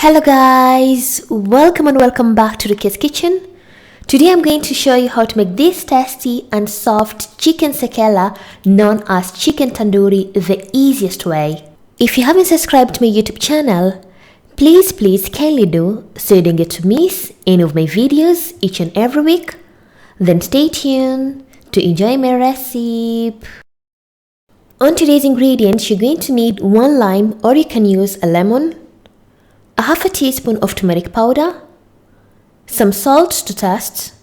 Hello guys, welcome and welcome back to Rukias kitchen. Today I'm going to show you how to make this tasty and soft chicken sekela known as chicken tandoori the easiest way. If you haven't subscribed to my YouTube channel, please kindly do so you don't get to miss any of my videos each and every week. Then stay tuned to enjoy my recipe. On today's ingredients, you're going to need 1 lime, or you can use a lemon, a half a teaspoon of turmeric powder, some salt to taste,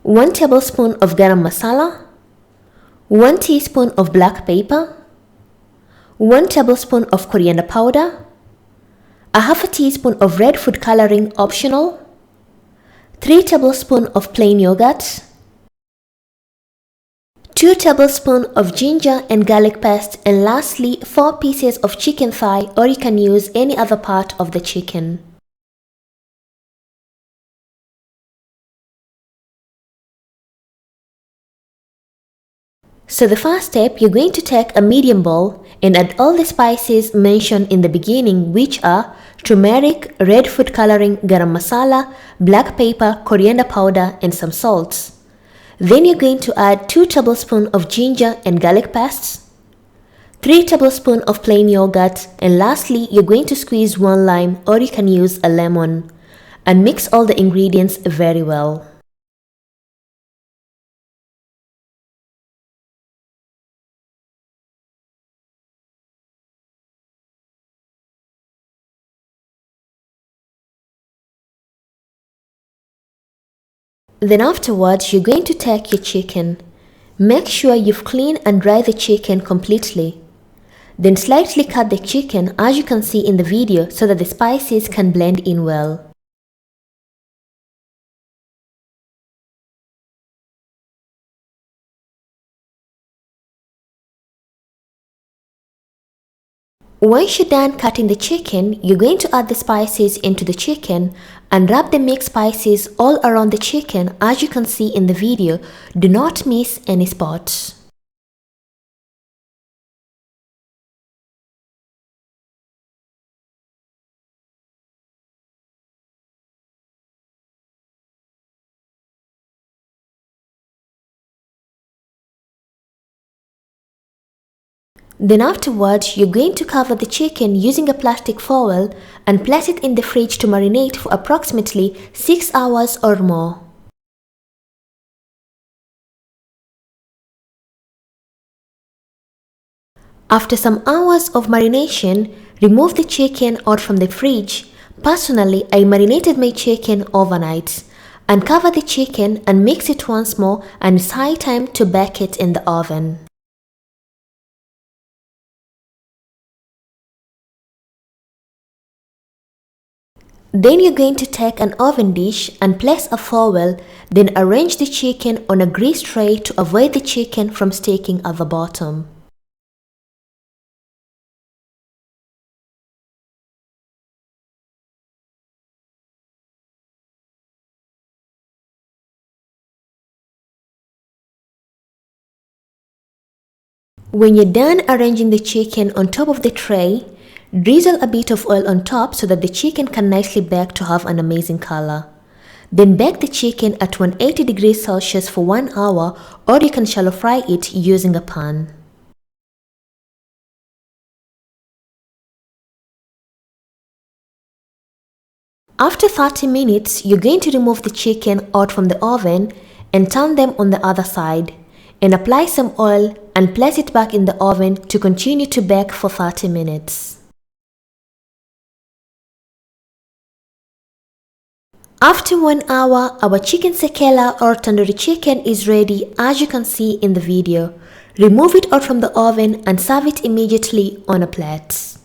1 tablespoon of garamasala, 1 teaspoon of black pepper, 1 tablespoon of coriander powder, a half a teaspoon of red food coloring optional, 3 tablespoons of plain yogurt, 2 tablespoons of ginger and garlic paste, and lastly 4 pieces of chicken thigh, or you can use any other part of the chicken. So the first step, you're going to take a medium bowl and add all the spices mentioned in the beginning, which are turmeric, red food coloring, garam masala, black pepper, coriander powder, and some salts. Then you're going to add 2 tablespoons of ginger and garlic paste, 3 tablespoons of plain yogurt, and lastly you're going to squeeze 1 lime, or you can use a lemon, and mix all the ingredients very well. Then afterwards, you're going to take your chicken. Make sure you've cleaned and dried the chicken completely. Then slightly cut the chicken, as you can see in the video, so that the spices can blend in well. Once you're done cutting the chicken, you're going to add the spices into the chicken and wrap the mixed spices all around the chicken, as you can see in the video. Do not miss any spots. Then afterwards, you're going to cover the chicken using a plastic foil and place it in the fridge to marinate for approximately 6 hours or more. After some hours of marination, remove the chicken out from the fridge. Personally, I marinated my chicken overnight. And cover the chicken and mix it once more, and it's high time to bake it in the oven. Then you're going to take an oven dish and place a foil, then arrange the chicken on a greased tray to avoid the chicken from sticking at the bottom. When you're done arranging the chicken on top of the tray, drizzle a bit of oil on top so that the chicken can nicely bake to have an amazing color. Then bake the chicken at 180 degrees Celsius for 1 hour, or you can shallow fry it using a pan. After 30 minutes, you're going to remove the chicken out from the oven and turn them on the other side, and apply some oil and place it back in the oven to continue to bake for 30 minutes. After 1 hour, our chicken sekela or tandoori chicken is ready, as you can see in the video. Remove it out from the oven and serve it immediately on a plate.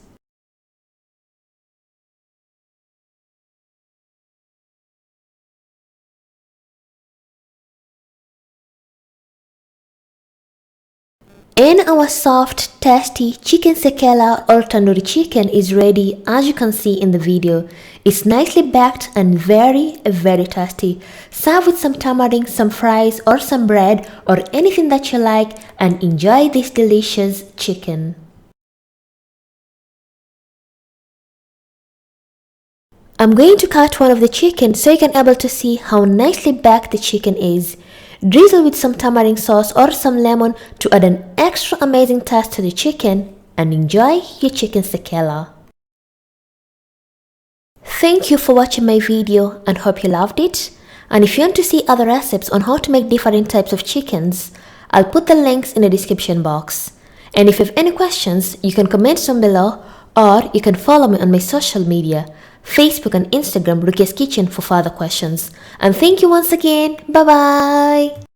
And our soft, tasty chicken sekela or tandoori chicken is ready, as you can see in the video. It's nicely baked and very tasty. Serve with some tamarind, some fries, or some bread, or anything that you like, and enjoy this delicious chicken. I'm going to cut one of the chicken so you can able to see how nicely baked the chicken is. Drizzle with some tamarind sauce or some lemon to add an extra amazing taste to the chicken and enjoy your chicken sekela. Thank you for watching my video and hope you loved it. And if you want to see other recipes on how to make different types of chickens, I'll put the links in the description box. And if you have any questions, you can comment down below or you can follow me on my social media, Facebook and Instagram, Rukias Kitchen for further questions. And thank you once again. Bye bye.